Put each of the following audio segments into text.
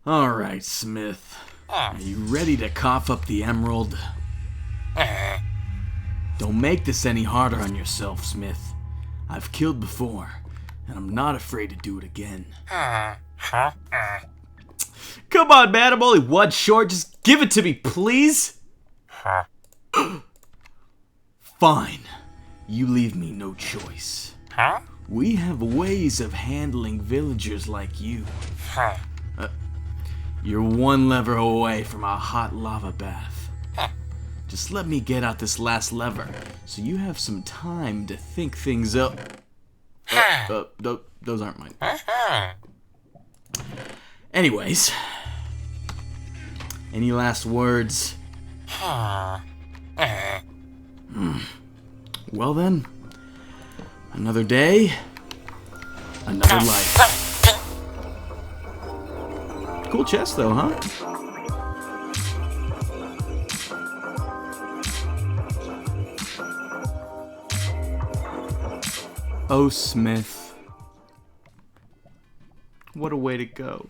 Alright, Smith. Are you ready to cough up the emerald? Don't make this any harder on yourself, Smith. I've killed before, and I'm not afraid to do it again. Come on, man, I'm only one short. Just give it to me, please. Fine. You leave me no choice. We have ways of handling villagers like you. You're one lever away from a hot lava bath. Just let me get out this last lever, so you have some time to think things up. Those aren't mine. Anyways, any last words? Well then, another day, another life. Cool chest though, huh? Oh, Smith. What a way to go.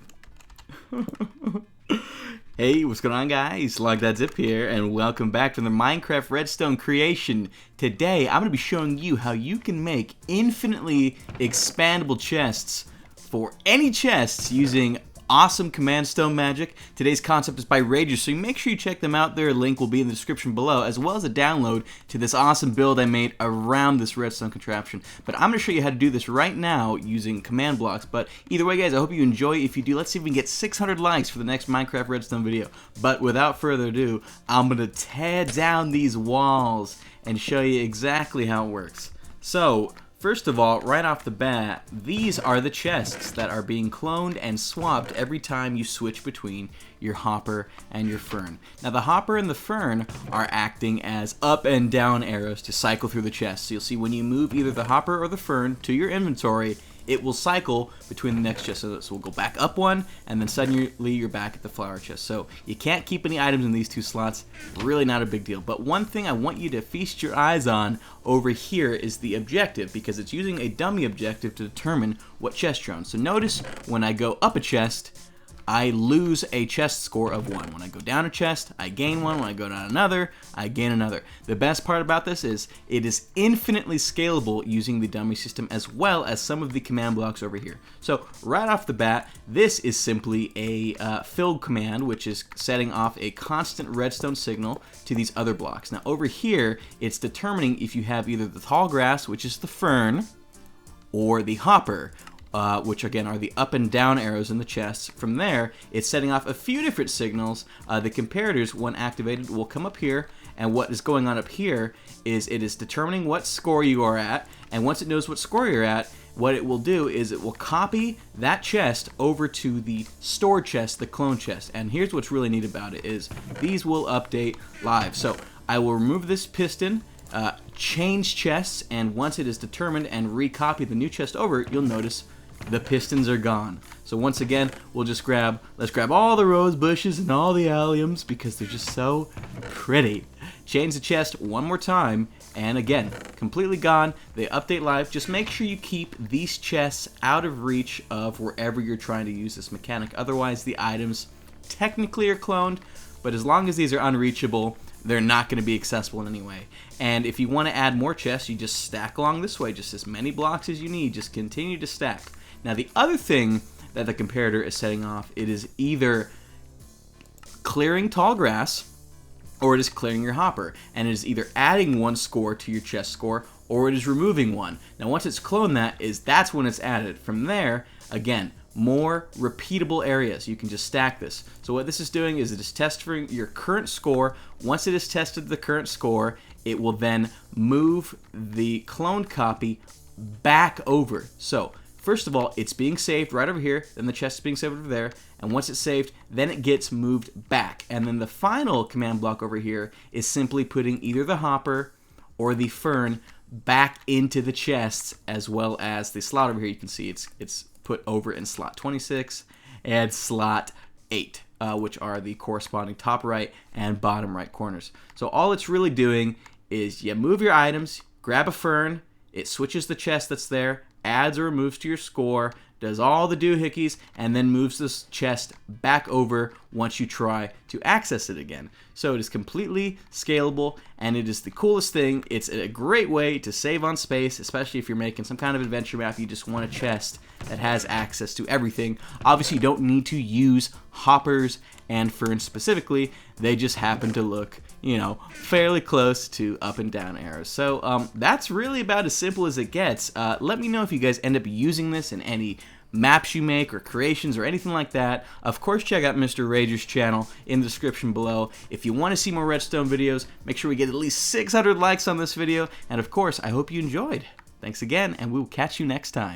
Hey, what's going on, guys? Logdotzip here, and welcome back to the Minecraft Redstone Creation. Today, I'm going to be showing you how you can make infinitely expandable chests for any chests using awesome command stone magic. Today's concept is by Reijerzzz, so make sure you check them out. Their link will be in the description below, as well as a download to this awesome build I made around this redstone contraption. But I'm going to show you how to do this right now using command blocks. But either way, guys, I hope you enjoy. If you do, let's see if we can get 600 likes for the next Minecraft Redstone video. But without further ado, I'm going to tear down these walls and show you exactly how it works. So, first of all, right off the bat, these are the chests that are being cloned and swapped every time you switch between your hopper and your fern. Now, the hopper and the fern are acting as up and down arrows to cycle through the chest. So you'll see when you move either the hopper or the fern to your inventory, it will cycle between the next chest. So we'll go back up one, and then suddenly you're back at the flower chest. So you can't keep any items in these two slots. Really not a big deal. But one thing I want you to feast your eyes on over here is the objective, because it's using a dummy objective to determine what chest you're on. So notice when I go up a chest, I lose a chest score of 1. When I go down a chest, I gain 1. When I go down another, I gain another. The best part about this is it is infinitely scalable using the dummy system, as well as some of the command blocks over here. So right off the bat, this is simply a fill command, which is setting off a constant redstone signal to these other blocks. Now over here, it's determining if you have either the tall grass, which is the fern, or the hopper, which again are the up and down arrows in the chests. From there, it's setting off a few different signals. The comparators, when activated, will come up here, and what is going on up here is it is determining what score you are at, and once it knows what score you're at, what it will do is it will copy that chest over to the store chest, the clone chest. And here's what's really neat about it is these will update live. So I will remove this piston, change chests, and once it is determined and recopy the new chest over, you'll notice the pistons are gone. So once again, let's grab all the rose bushes and all the alliums because they're just so pretty. Change the chest one more time, and again, completely gone. They update live. Just make sure you keep these chests out of reach of wherever you're trying to use this mechanic. Otherwise, the items technically are cloned, but as long as these are unreachable, they're not going to be accessible in any way. And if you want to add more chests, you just stack along this way, just as many blocks as you need. Just continue to stack. Now, the other thing that the comparator is setting off, it is either clearing tall grass or it is clearing your hopper. And it is either adding 1 score to your chest score or it is removing 1. Now, once it's cloned that's when it's added. From there, again, more repeatable areas. You can just stack this. So what this is doing is it is testing your current score. Once it has tested the current score, it will then move the cloned copy back over. So first of all, it's being saved right over here, then the chest is being saved over there, and once it's saved, then it gets moved back. And then the final command block over here is simply putting either the hopper or the fern back into the chests, as well as the slot over here. You can see it's put over in slot 26 and slot 8, which are the corresponding top right and bottom right corners. So all it's really doing is you move your items, grab a fern, it switches the chest that's there, adds or removes to your score, does all the doohickeys, and then moves this chest back over once you try to access it again. So it is completely scalable, and it is the coolest thing. It's a great way to save on space, especially if you're making some kind of adventure map. You just want a chest that has access to everything. Obviously, you don't need to use hoppers and ferns specifically. They just happen to look, you know, fairly close to up and down arrows. So that's really about as simple as it gets. Let me know if you guys end up using this in any maps you make or creations or anything like that. Of course, check out Mr. Reijerzz's channel in the description below. If you want to see more redstone videos, make sure we get at least 600 likes on this video. And of course, I hope you enjoyed. Thanks again, and we will catch you next time.